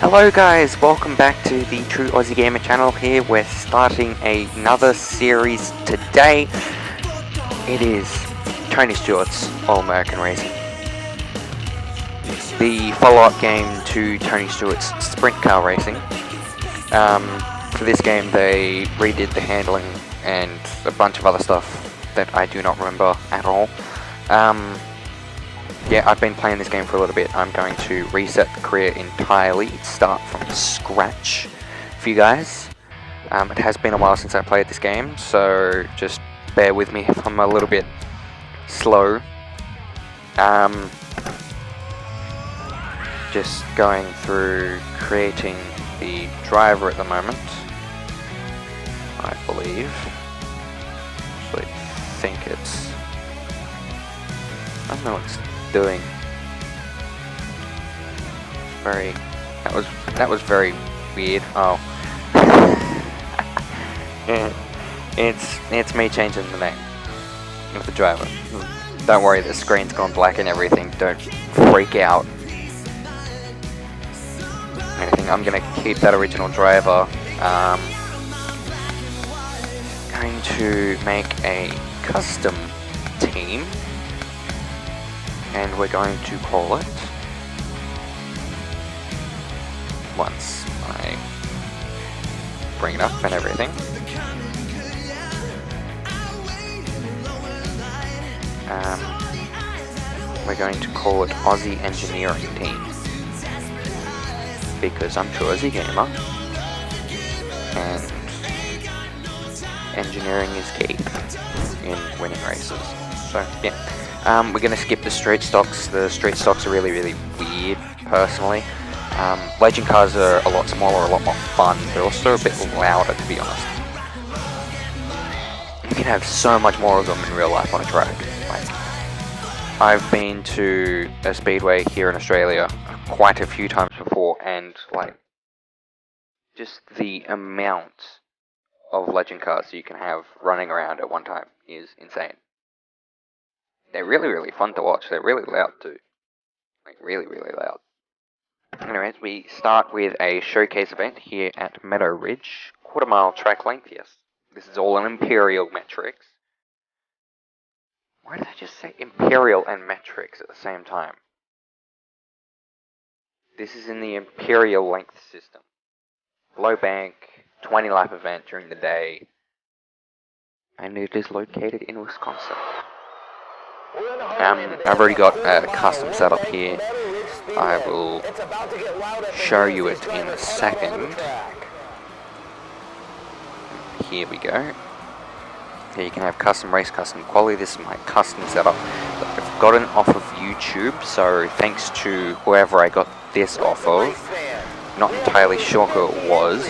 Hello guys, welcome back to the True Aussie Gamer channel here. We're starting another series today. It is Tony Stewart's All-American Racing. The follow-up game to Tony Stewart's Sprint Car Racing. For this game they redid the handling and a bunch of other stuff that I do not remember at all. Yeah, I've been playing this game for a little bit. I'm going to reset the career entirely, start from scratch for you guys. It has been a while since I played this game, so just bear with me if I'm a little bit slow. Just going through creating the driver at the moment, I believe. Actually, I think it's... I don't know what it's doing. That was very weird. Oh. Yeah. It's me changing the name of the driver. Don't worry, the screen's gone black and everything. Don't freak out. I'm gonna keep that original driver. Going to make a custom team. And we're going to call it, once I bring it up and everything, we're going to call it Aussie Engineering Team, because I'm True Aussie Gamer, and engineering is key in winning races, so yeah. We're going to skip the street stocks. The street stocks are really weird, personally. Legend cars are a lot smaller, a lot more fun. They're also a bit louder, to be honest. You can have so much more of them in real life on a track. Like, I've been to a speedway here in Australia quite a few times before, and like, just the amount of legend cars you can have running around at one time is insane. They're really fun to watch. They're really loud too. Like, really loud. Anyways, we start with a showcase event here at Meadow Ridge. Quarter-mile track length, yes. This is all in Imperial metrics. Why did I just say Imperial and metrics at the same time? This is in the Imperial length system. Low bank, 20 lap event during the day. And it is located in Wisconsin. I've already got a custom setup here. I will show you it in a second. Here we go. Here you can have custom race, custom quality. This is my custom setup that I've gotten off of YouTube, so thanks to whoever I got this off of. Not entirely sure who it was.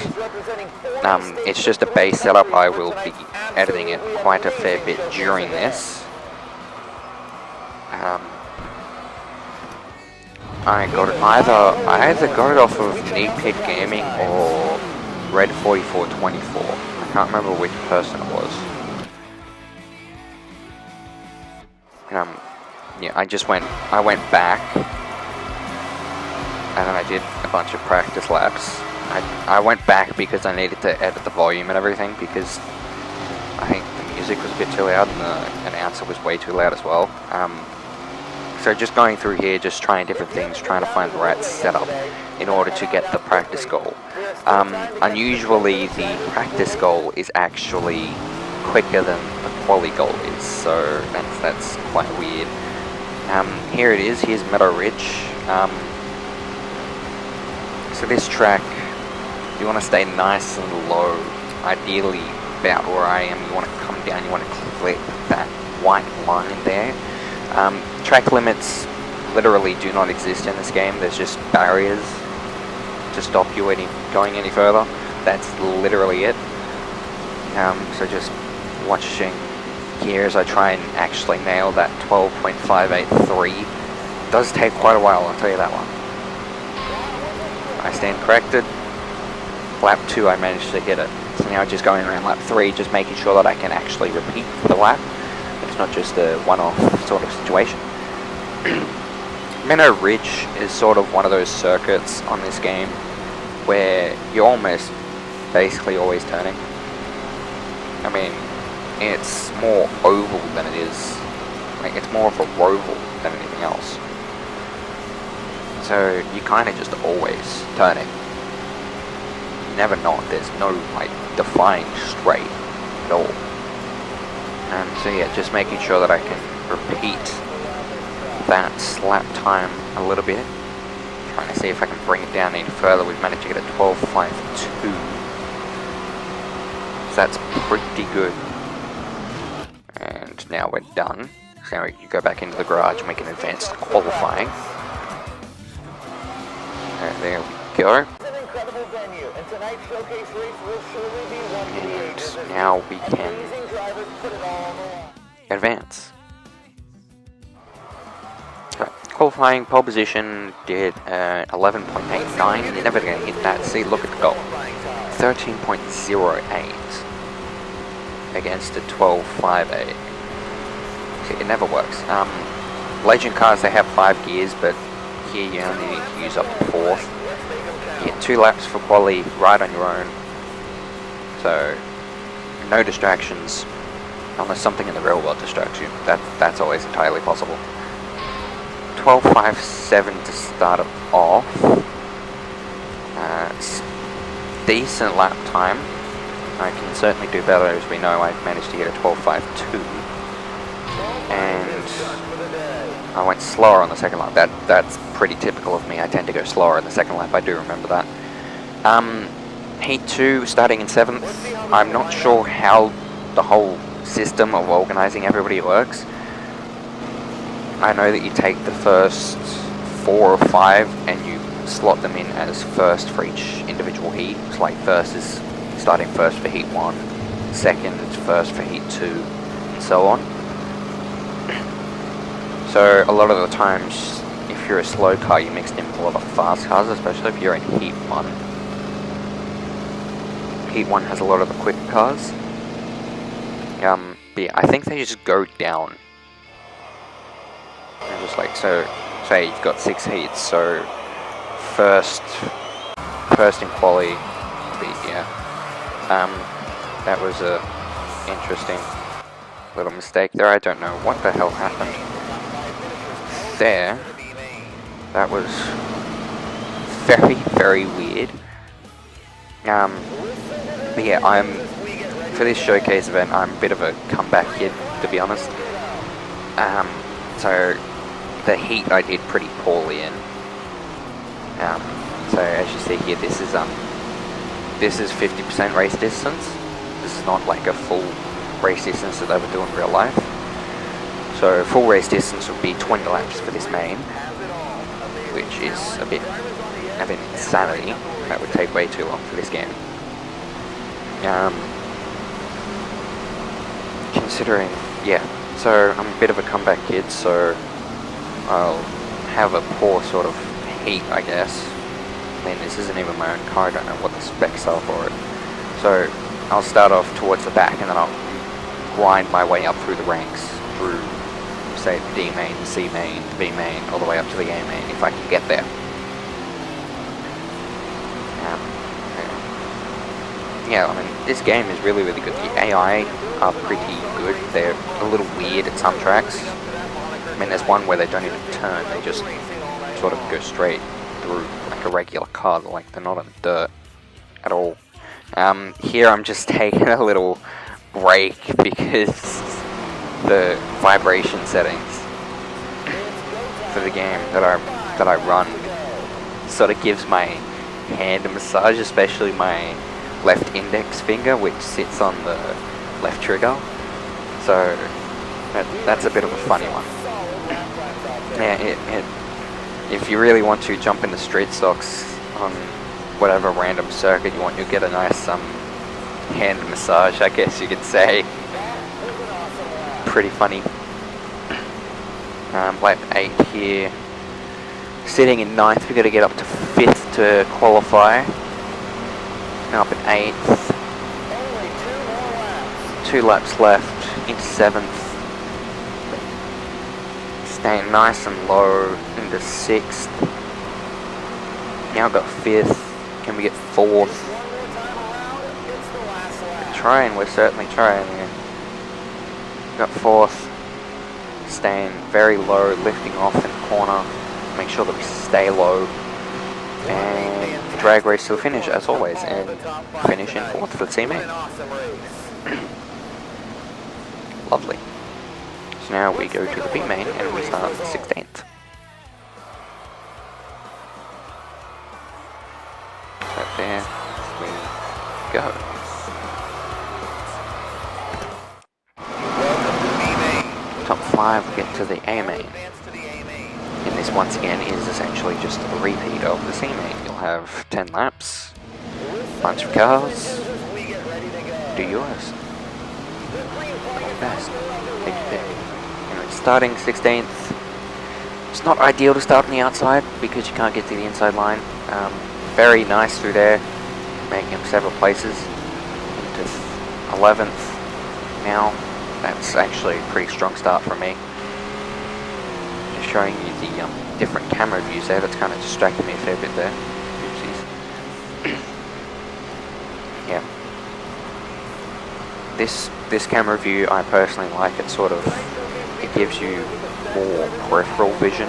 It's just a base setup. I will be editing it quite a fair bit during this. I either got it off of Neat Pit Gaming or Red 4424. I can't remember which person it was. Yeah, I went back and then I did a bunch of practice laps. I went back because I needed to edit the volume and everything, because I think the music was a bit too loud and the announcer was way too loud as well. So just going through here, just trying different things, trying to find the right setup in order to get the practice goal. Unusually, the practice goal is actually quicker than the quali goal is, so that's quite weird. Here it is, here's Meadow Ridge. So this track, you want to stay nice and low, ideally about where I am. You want to come down, you want to clip that white line there. Track limits literally do not exist in this game. There's just barriers to stop you going any further. That's literally it. So just watching here as I try and actually nail that 12.583. It does take quite a while, I'll tell you that one. I stand corrected. Lap 2 I managed to hit it. So now just going around lap 3, just making sure that I can actually repeat the lap. It's not just a one-off sort of situation. Meadow Ridge is sort of one of those circuits on this game where you're almost basically always turning. I mean, it's more oval than it is, like it's more of a roval than anything else. So you kind of just always turning. You never not. There's no like defined straight at all. And so yeah, just making sure that I can repeat that lap time a little bit. Trying to see if I can bring it down any further. We've managed to get a 12.52. So that's pretty good. And now we're done. So now we can go back into the garage and we can advance to qualifying. And there we go. And now we can advance. Qualifying pole position did 11.89. You're never going to hit that. See, look at the goal. 13.08 against a 12.58. See, it never works. Legend cars, they have 5 gears, but here you only need to use up to 4th. You get 2 laps for quali right on your own. So, no distractions, unless something in the real world distracts you. That's always entirely possible. 12.57 to start it off. Decent lap time. I can certainly do better, as we know I've managed to get a 12.52. And I went slower on the second lap. That's pretty typical of me. I tend to go slower in the second lap. I do remember that. Heat 2 starting in 7th. I'm not sure how the whole system of organising everybody works. I know that you take the first 4 or 5 and you slot them in as first for each individual heat. It's like first is starting first for heat 1, second is first for heat 2, and so on. So a lot of the times, if you're a slow car, you mixed in with a lot of fast cars, especially if you're in heat 1. Heat 1 has a lot of the quick cars. But yeah, I think they just go down. And just like, so, say you've got 6 heats, so first in quali, yeah. That was a interesting little mistake there. I don't know what the hell happened there. That was very, very weird. But yeah, for this showcase event, I'm a bit of a comeback kid, to be honest. So the heat I did pretty poorly in. So as you see here, this is 50% race distance. This is not like a full race distance that they would do in real life. So full race distance would be 20 laps for this main, which is a bit of insanity. That would take way too long for this game. Considering, yeah, so I'm a bit of a comeback kid, so I'll have a poor sort of heat, I guess. I mean, this isn't even my own car, I don't know what the specs are for it. So I'll start off towards the back and then I'll grind my way up through the ranks, through, say, the D main, the C main, the B main, all the way up to the A main, if I can get there. Yeah, I mean, this game is really, really good. The AI are pretty good. They're a little weird at some tracks. I mean, there's one where they don't even turn. They just sort of go straight through like a regular car. Like, they're not on dirt at all. Here I'm just taking a little break because the vibration settings for the game that I run sort of gives my hand a massage, especially my left index finger, which sits on the left trigger. So that's a bit of a funny one. Yeah, if you really want to jump into street stocks on whatever random circuit you want, you'll get a nice hand massage, I guess you could say. Pretty funny. Lap 8 here. Sitting in 9th, we've got to get up to 5th to qualify. Now up at 8th. 2 laps left into 7th. Staying nice and low into 6th. Now got 5th. Can we get 4th? We're certainly trying here. Got 4th. Staying very low, lifting off in the corner. Make sure that we stay low. And drag race to the finish as always. And finish in 4th for the team A. Lovely. So now we go to the B main and we start 16th. So there we go. Top 5 get to the A main. And this once again is essentially just a repeat of the C main. You'll have 10 laps, bunch of cars, do yours. Best. Take your pick. Anyway, starting 16th. It's not ideal to start on the outside because you can't get to the inside line. Very nice through there, making him several places into 11th. Now, that's actually a pretty strong start for me. Just showing you the different camera views there. That's kind of distracted me a fair bit there. Oopsies. Yeah. This camera view, I personally like it. It gives you more peripheral vision,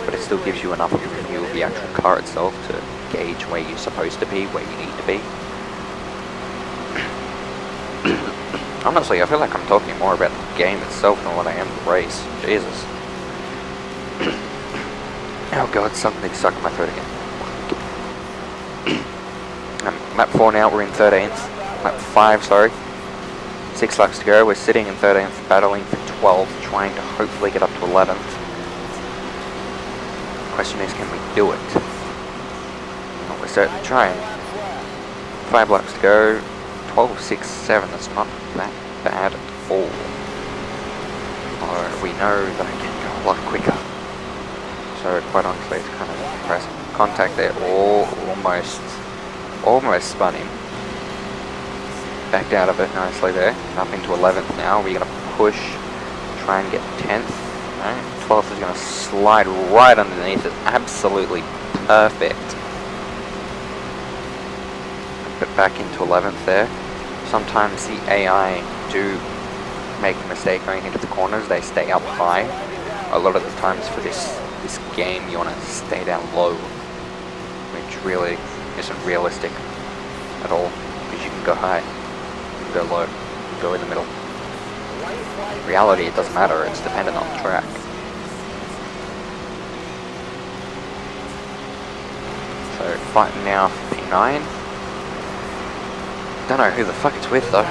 but it still gives you enough of a view of the actual car itself to gauge where you're supposed to be, where you need to be. Honestly, I feel like I'm talking more about the game itself than what I am the race. Jesus. Oh god, something's stuck in my throat again. Lap 4 now, we're in 13th. Lap 5, sorry. 6 laps to go, we're sitting in 13th, battling for 12th, trying to hopefully get up to 11th. Question is, can we do it? Well, we're certainly trying. 5 laps to go, 12, 6, 7, that's not that bad at all. Although we know that I can go a lot quicker. So quite honestly, it's kind of impressive. Contact there, almost spun him. Backed out of it nicely there. Up into 11th now. We're going to push, try and get 10th. No, 12th is going to slide right underneath it. Absolutely perfect. But back into 11th there. Sometimes the AI do make a mistake going into the corners. They stay up high. A lot of the times for this game, you want to stay down low, which really isn't realistic at all, because you can go high. Go low, go in the middle. In reality, it doesn't matter, it's dependent on the track. So, fighting now for P9. Don't know who the fuck it's with though.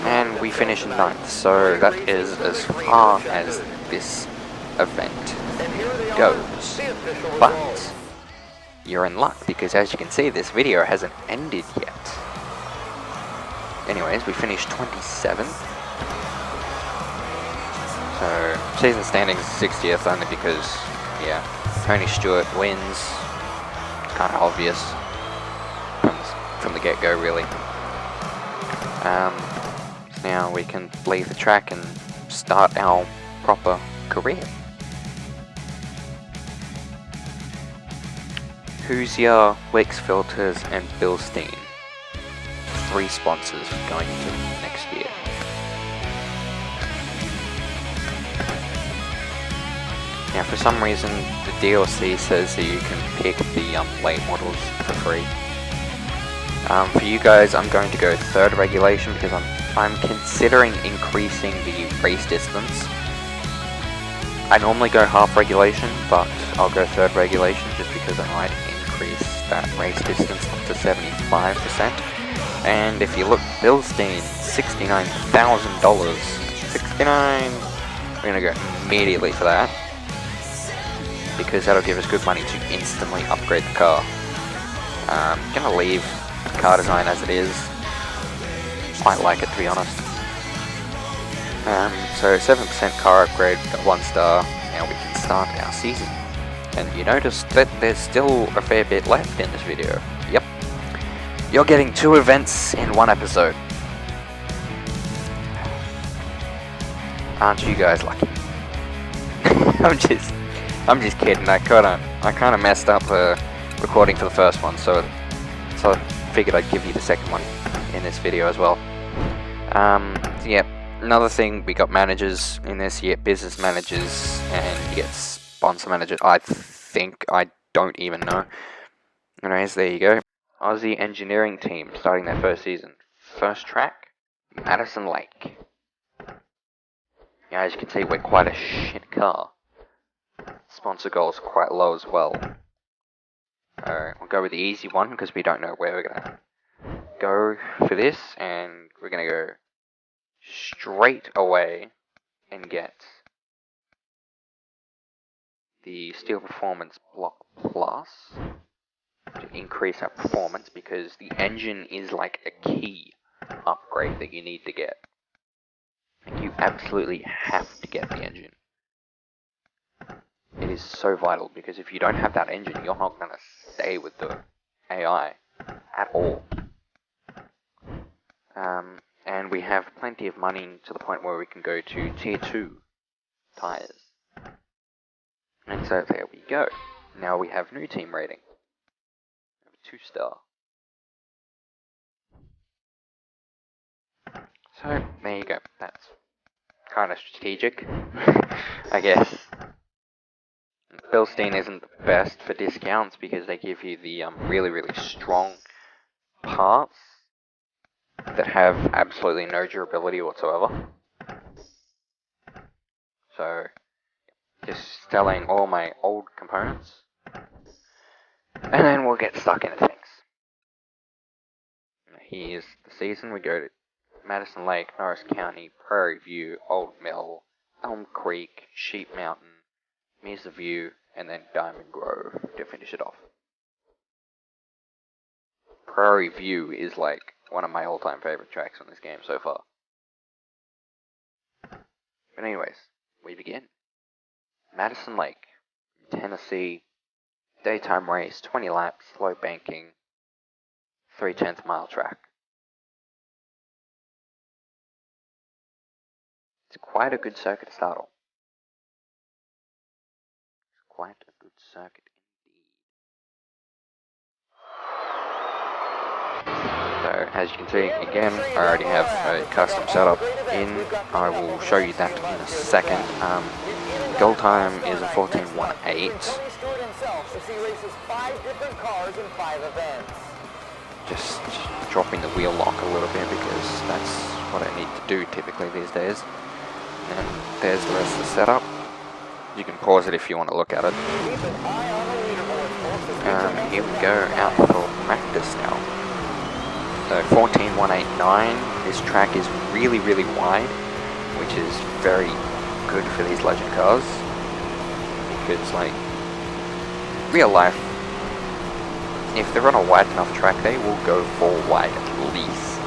And we finish in 9th, so that is as far as this event goes. But, you're in luck, because as you can see, this video hasn't ended yet. Anyways, we finished 27th. So, season standings 60th only because, yeah, Tony Stewart wins. It's kind of obvious from the get-go, really. Now we can leave the track and start our proper career. Hoosier, Wix Filters, and Bilstein. 3 sponsors going into next year. Now for some reason the DLC says that you can pick the late models for free. For you guys, I'm going to go 3rd regulation because I'm considering increasing the race distance. I normally go half regulation, but I'll go 3rd regulation just because I might increase that race distance up to 75%. And if you look, Bilstein, $69,000. 69. We're gonna go immediately for that because that'll give us good money to instantly upgrade the car. Gonna leave the car design as it is. Quite like it, to be honest. So 7% car upgrade, 1 star. Now we can start our season. And you notice that there's still a fair bit left in this video. Yep. You're getting 2 events in 1 episode. Aren't you guys lucky? I'm just kidding. I kind of messed up recording for the first one, so so I figured I'd give you the second one in this video as well. So yeah, another thing, we got managers in this, you get business managers, and you get sponsor managers, I think, I don't even know. Anyways, there you go. Aussie engineering team starting their first season. First track, Madison Lake. Yeah, as you can see, we're quite a shit car. Sponsor goals are quite low as well. Alright, we'll go with the easy one because we don't know where we're gonna go for this, and we're gonna go straight away and get the Steel Performance Block Plus to increase our performance, because the engine is like a key upgrade that you need to get. Like, you absolutely have to get the engine. It is so vital, because if you don't have that engine, you're not going to stay with the AI at all. And we have plenty of money to the point where we can go to tier 2 tires. And so there we go. Now we have new team rating. 2-star. So there you go. That's kind of strategic, I guess. Bilstein isn't the best for discounts because they give you the really, really strong parts that have absolutely no durability whatsoever. So, just selling all my old components, and then we'll get stuck into things. Here's the season. We go to Madison Lake, Norris County, Prairie View, Old Mill, Elm Creek, Sheep Mountain, Mesa View, and then Diamond Grove to finish it off. Prairie View is like one of my all-time favorite tracks on this game so far. But anyways, we begin. Madison Lake, Tennessee, daytime race, 20 laps, slow banking, 3/10 mile track. It's quite a good circuit to start on. Quite a good circuit indeed. So, as you can see, again, I already have a custom setup in. I will show you that in a second. Goal time is a 14:18. Just dropping the wheel lock a little bit because that's what I need to do typically these days. And there's the rest of the setup. You can pause it if you want to look at it. Here we go, out for practice now. So 14:189, this track is really, really wide, which is very good for these legend cars. Because, like, real life, if they're on a wide enough track, they will go 4 wide at least.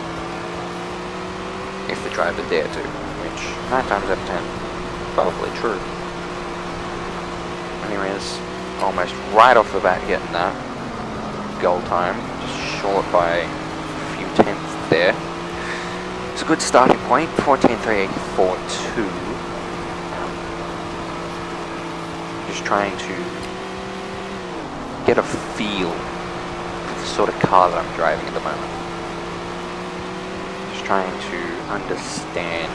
If the driver dare to, which 9 times out of 10, probably true. Anyways, almost right off the bat getting that goal time, just short by a few tenths there. It's a good starting point, 14:384.2. Just trying to get a feel for the sort of car that I'm driving at the moment. Just trying to understand,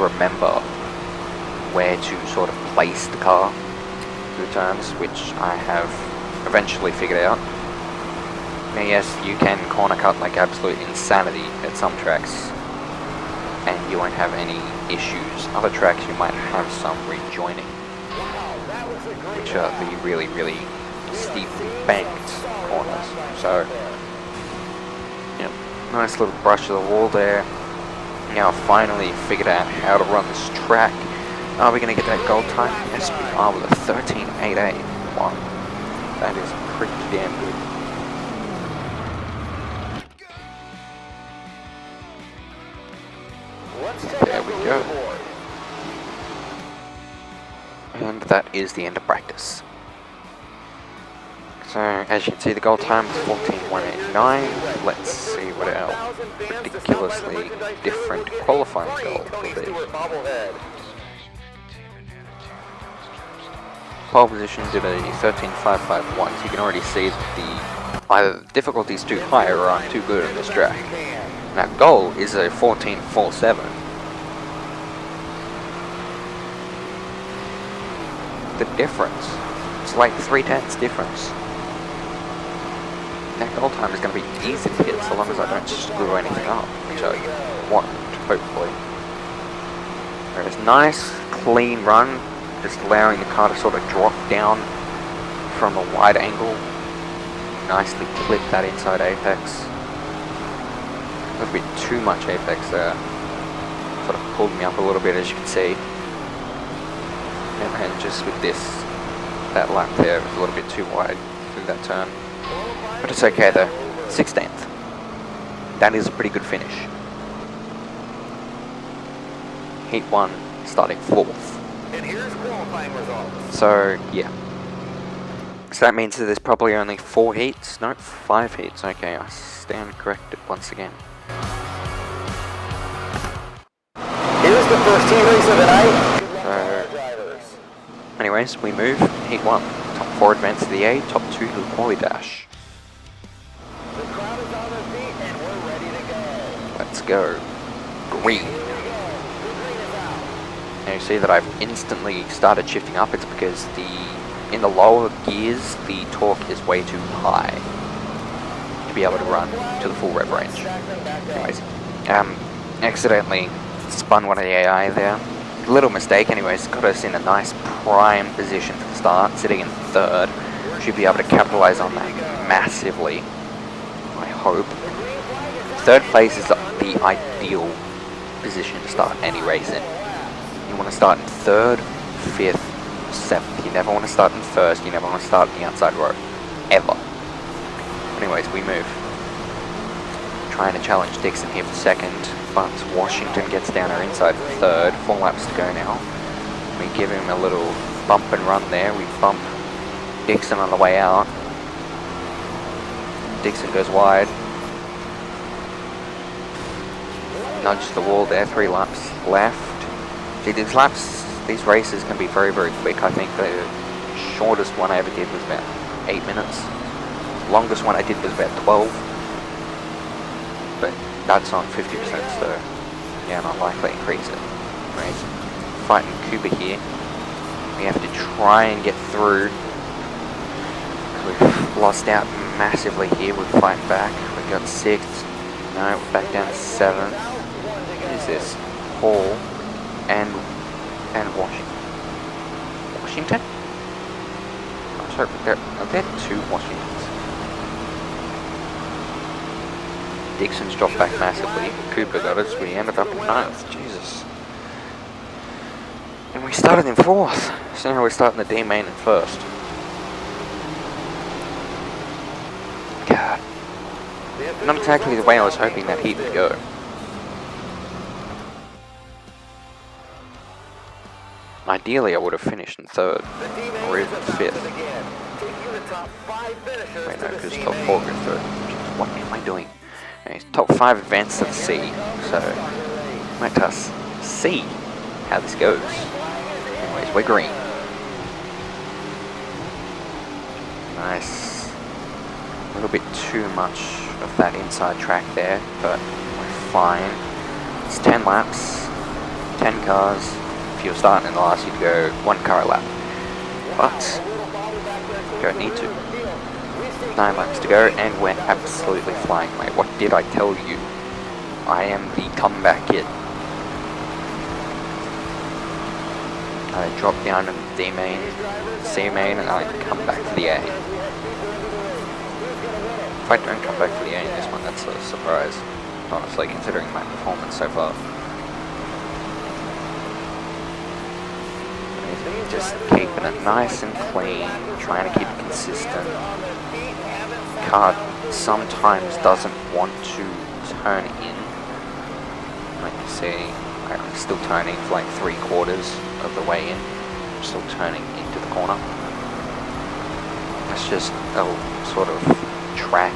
remember where to sort of place the car through turns, which I have eventually figured out. Now yes, you can corner cut like absolute insanity at some tracks, and you won't have any issues. Other tracks you might have some rejoining, which are the really, really steeply banked corners. So, yeah, nice little brush of the wall there. Now I've finally figured out how to run this track. Are we going to get that gold time? Yes, we are with a 13.88. Wow, that is pretty damn good. There we go. And that is the end of practice. So, as you can see, the goal time is 14:189. Let's see what our ridiculously different qualifying goal will be. Pole position did a 13.551, so you can already see that the either the difficulty is too high or I'm too good at this track. Now goal is a 14.47. The difference, it's like 3/10 difference. That goal time is going to be easy to hit so long as I don't screw anything up, which I won't, hopefully. There's nice, clean run, just allowing the car to sort of drop down from a wide angle. Nicely clip that inside apex. A little bit too much apex there. Sort of pulled me up a little bit, as you can see. And just with this, that lap there was a little bit too wide through that turn. But it's okay though. 16th. That is a pretty good finish. Heat 1 starting 4th. And here's qualifying results. So yeah. So that means that there's probably only 4 heats? No, 5 heats. Okay, I stand corrected once again. Here's the first heat race of the night. So, anyways, we move. Heat 1. Top 4 advance to the A, top 2 to the quali dash. The crowd is on their feet and we're ready to go. Let's go. Green. Here we go. The green is out. Now you see that I've instantly started shifting up. It's because in the lower gears, the torque is way too high to be able to run to the full rev range. Anyways, accidentally spun one of the AI there. Little mistake anyways, got us in a nice prime position for the start, sitting in 3rd. Should be able to capitalize on that massively, I hope. 3rd place is the ideal position to start any race in. You want to start in 3rd, 5th, 7th. You never want to start in 1st, you never want to start in the outside row. Ever. Anyways, we move. Trying to challenge Dixon here for 2nd, but Washington gets down our inside for 3rd. 4 laps to go now. We give him a little bump and run there. We bump Dixon on the way out. Dixon goes wide. Nudge the wall there, 3 laps left. See, these races can be very, very quick. I think the shortest one I ever did was about 8 minutes. Longest one I did was about 12. But that's on 50%, so yeah, not likely to increase it. Right. Fighting Cooper here. We have to try and get through. We've lost out massively here. We're fighting back. We got 6th. No, we're back down to 7th. What is this? Hall and Washington. Washington? I'm sorry, are there 2 Washingtons? Dixon's dropped back massively. Cooper got us. We ended up in 9th. Jesus. And we started in 4th. So now we're starting the D main in 1st. God. Not exactly the way I was hoping that heat would go. Ideally, I would have finished in 3rd. Or even 5th. Wait, no, because top 4 goes 3rd. What am I doing? Okay, top 5 advance to the C, so let us see how this goes. Anyways, we're green. Nice. A little bit too much of that inside track there, but we're fine. It's 10 laps, 10 cars. If you're starting in the last, you'd go 1 car a lap. But you don't need to. 9 laps to go, and we're absolutely flying, mate. What did I tell you? I am the comeback kid. I drop down in the D main, C main, and I come back to the A. If I don't come back to the A in this one, that's a surprise, honestly, considering my performance so far. Just keeping it nice and clean, trying to keep it consistent. Car sometimes doesn't want to turn in. Like you see, I'm still turning for like 3/4 of the way in. I'm still turning into the corner. That's just a sort of track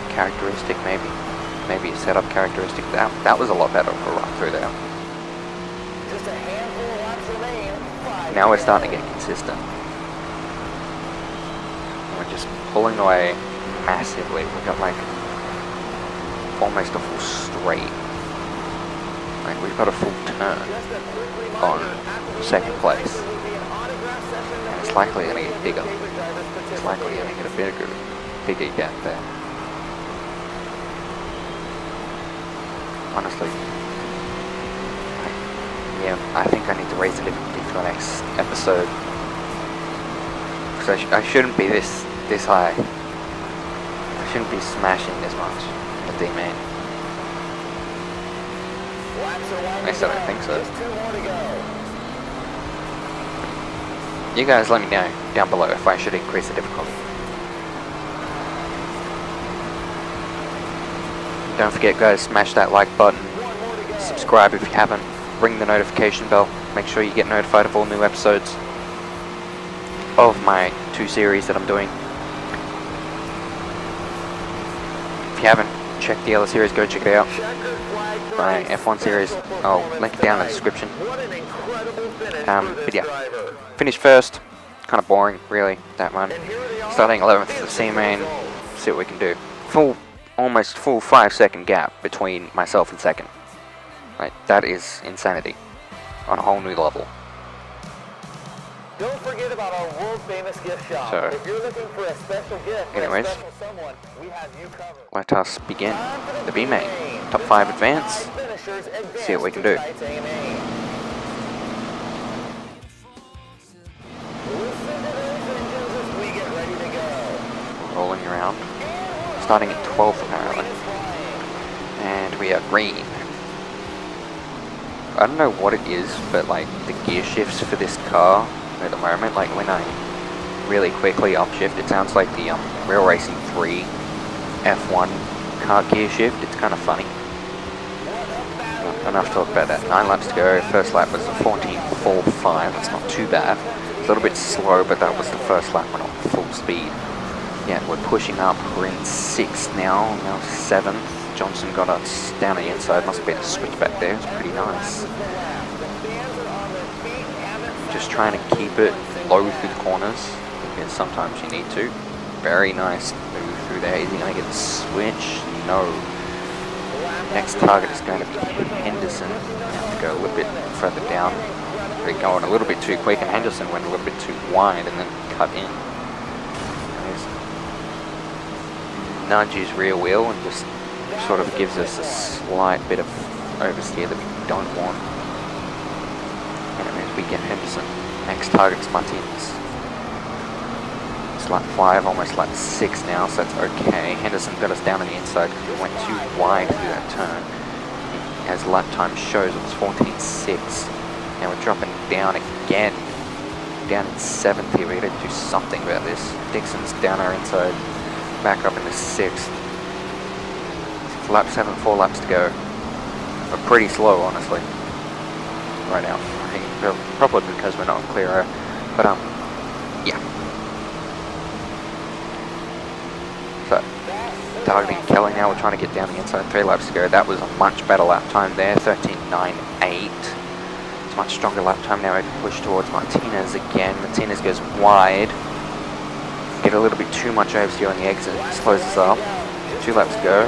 characteristic, maybe a setup characteristic. That was a lot better for a run through there. Just a handful of laps remain. Now we're starting to get consistent. We're just pulling away, massive lead. We've got like almost a full straight. Like we've got a full turn on second place. And it's likely going to get bigger. It's likely going to get a bigger gap there. Honestly, yeah, I think I need to raise the difficulty for the next episode. Because I shouldn't be this high. I shouldn't be smashing this much in the D-main. At least I don't think so. You guys let me know down below if I should increase the difficulty. Don't forget guys, smash that like button, subscribe if you haven't, ring the notification bell, make sure you get notified of all new episodes of my 2 series that I'm doing. If you haven't checked the other series, go check it out. My F1 series, I'll link it down in the description. But yeah, finished first, kind of boring really, that one. Starting 11th for the C main, see what we can do. Almost full 5-second gap between myself and second. Like, that is insanity on a whole new level. Don't forget about our world famous gift shop. So, if you're looking for a special gift anyways, for a special someone, we have you covered. Let us begin the B main. Top 5 advance. See what we can do. Rolling around. Starting at 12th apparently. And we are green. I don't know what it is, but like the gear shifts for this car at the moment, like when I really quickly upshift, it sounds like the Real Racing 3 F1 car gear shift. It's kind of funny. Enough talk about that. 9 laps to go. First lap was a 14.45. That's not too bad. It's a little bit slow, but that was the first lap when on full speed. Yeah, we're pushing up. We're in 6th now. Now 7th. Johnson got us down the inside. Must have been a switch back there. It's pretty nice. Just trying to keep it low through the corners, because sometimes you need to. Very nice move through there. Is he going to get the switch? No. Next target is going to be Henderson. Have to go a little bit further down. They're going a little bit too quick, and Henderson went a little bit too wide and then cut in. Nudge his rear wheel and just sort of gives us a slight bit of oversteer that we don't want. Anyways, we get Henderson. Next target is Martinez. It's lap 5, almost lap 6 now, so that's okay. Henderson got us down on the inside because we went too wide through that turn. As lap time shows, it was 14.6. Now we're dropping down again. Down in 7th here. We gotta do something about this. Dixon's down our inside. Back up into 6th. It's lap 7, 4 laps to go. We're pretty slow, honestly, right now. I think probably because we're not on clear air. But yeah. So targeting Kelly now. We're trying to get down the inside. 3 laps to go. That was a much better lap time there. 13.98. It's a much stronger lap time now. We can push towards Martinez again. Martinez goes wide. Get a little bit too much oversteer on the exit. Slows us up. 2 laps to go.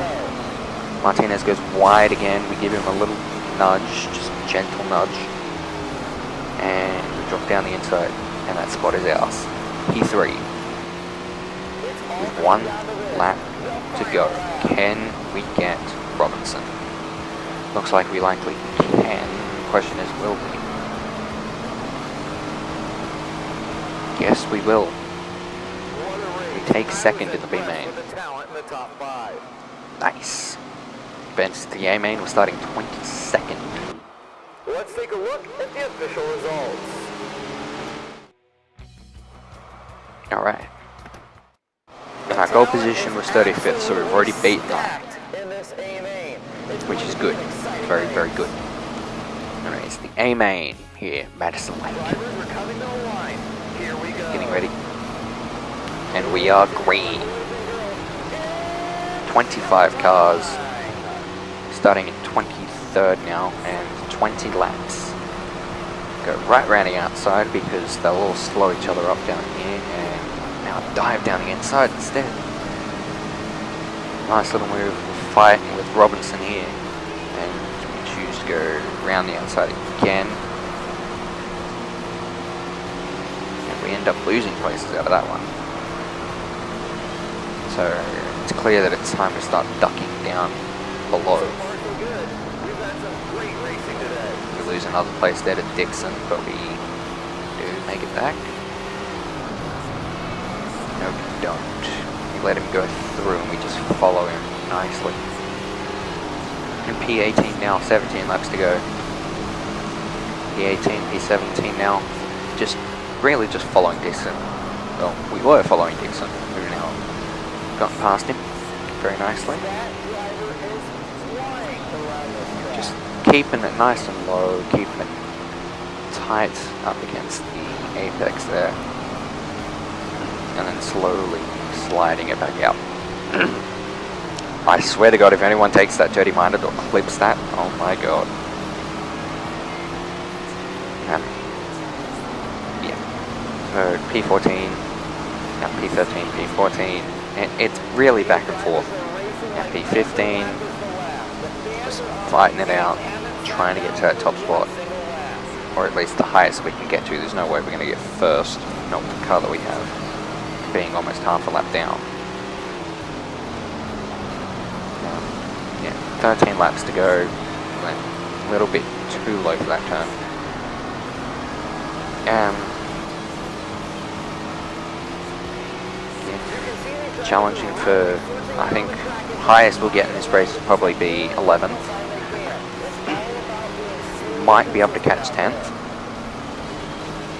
Martinez goes wide again. We give him a little nudge, just a gentle nudge. And we drop down the inside. And that spot is ours. P3. With 1 lap to go. Can we get Robinson? Looks like we likely can. The question is, will we? Yes, we will. Take 2nd in the B main. Nice. Bench to the A main, we're starting 22nd. Let's take a look at the official results. Alright. And our goal position was 35th, so we've already beaten that. Which is good. Very, very good. Alright, it's the A main here, Madison Lake. Getting ready. And we are green. 25 cars. Starting in 23rd now, and 20 laps. Go right around the outside because they'll all slow each other up down here, and now dive down the inside instead. Nice little move, fighting with Robinson here. And we choose to go around the outside again. And we end up losing places out of that one. So it's clear that it's time to start ducking down below. We lose another place there to Dixon, but we do make it back. No, we don't. We let him go through and we just follow him nicely. And P18 now, 17 laps to go. P18, P17 now. Just really just following Dixon. Well, we were following Dixon. We've now gotten past him very nicely. Just keeping it nice and low, keeping it tight up against the apex there. And then slowly sliding it back out. I swear to God, if anyone takes that dirty minded or clips that, oh my God. Yeah. So P14, now P13, P14, and it's really back and forth. Now P15, just fighting it out, trying to get to that top spot, or at least the highest we can get to. There's no way we're going to get first, not with the car that we have, being almost half a lap down. Yeah, 13 laps to go. Went a little bit too low for that turn. Yeah, challenging for, I think, highest we'll get in this race will probably be 11th. Might be able to catch 10th.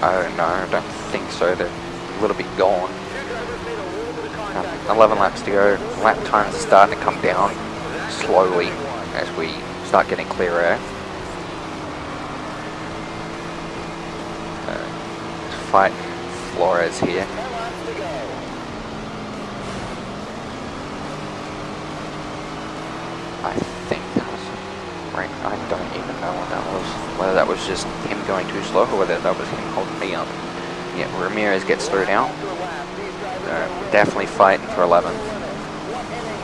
I don't know, I don't think so. They're a little bit gone. 11 laps to go. Lap times are starting to come down slowly as we start getting clear air. Fight Flores here. I think that was right. I don't even know what that was. Whether that was just him going too slow or whether that was him holding me up. Yeah, Ramirez gets through now. Definitely fighting for 11th.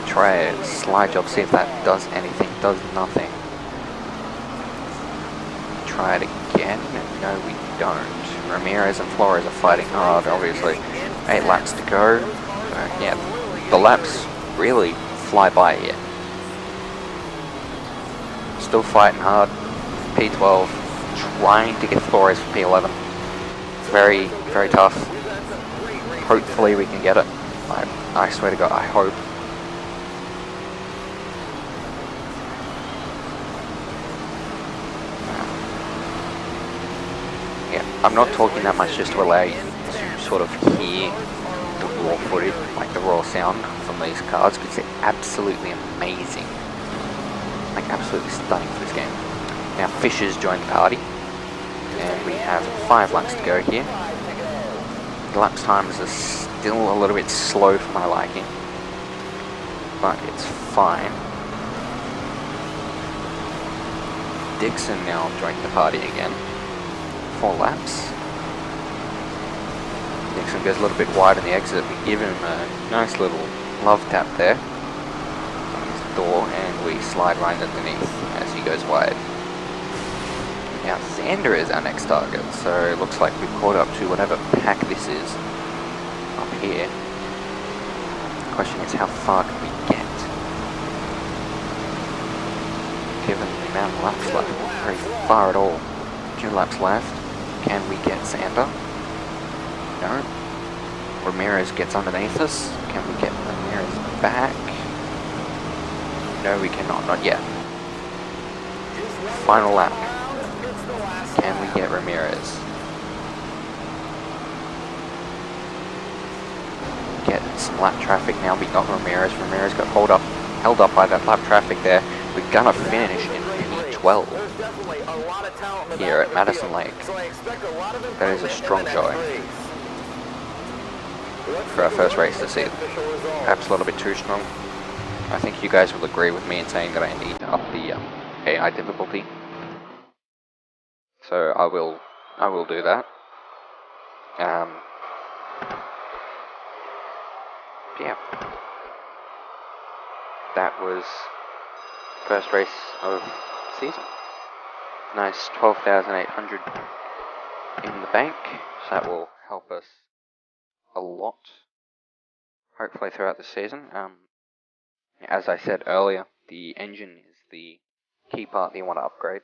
Try a slide job, see if that does anything. Does nothing. Try it again. No, we don't. Ramirez and Flores are fighting hard, obviously. 8 laps to go. Yeah, the laps really fly by here. Still fighting hard. P12, trying to get Flores for P11. Very, very tough. Hopefully we can get it. I swear to God, I hope. Yeah, I'm not talking that much just to allow you to sort of hear the raw footage, like the raw sound from these cars, because they're absolutely amazing. Like absolutely stunning for this game. Now Fisher's joined the party, and we have 5 laps to go here. The lapse times are still a little bit slow for my liking, but it's fine. Dixon now joined the party again. 4 laps. Dixon goes a little bit wide in the exit. We give him a nice little love tap there on his door, and we slide right underneath as he goes wide. Now Xander is our next target, so it looks like we've caught up to whatever pack this is up here. The question is, how far can we get? Given the amount of laps left, not very far at all. 2 laps left. Can we get Xander? No. Ramirez gets underneath us. Can we get Ramirez back? No, we cannot. Not yet. Final lap. Can we get Ramirez? Get some lap traffic now. We got Ramirez. Ramirez got held up by that lap traffic there. We're gonna finish in P12 here at Madison Lake. That is a strong showing for our first race this season. Perhaps a little bit too strong. I think you guys will agree with me in saying that I need to up the AI difficulty. So I will do that. Yeah. that was first race of season. Nice 12,800 in the bank, so that will help us a lot, hopefully throughout the season. As I said earlier, the engine is the key part that you want to upgrade.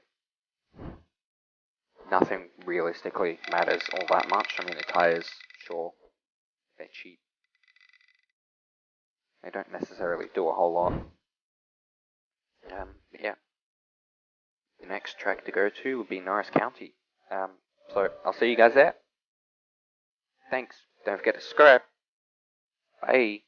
Nothing realistically matters all that much. I mean, the tyres, sure, they're cheap. They don't necessarily do a whole lot. But yeah. The next track to go to would be Norris County. So I'll see you guys there. Thanks. Don't forget to subscribe. Bye.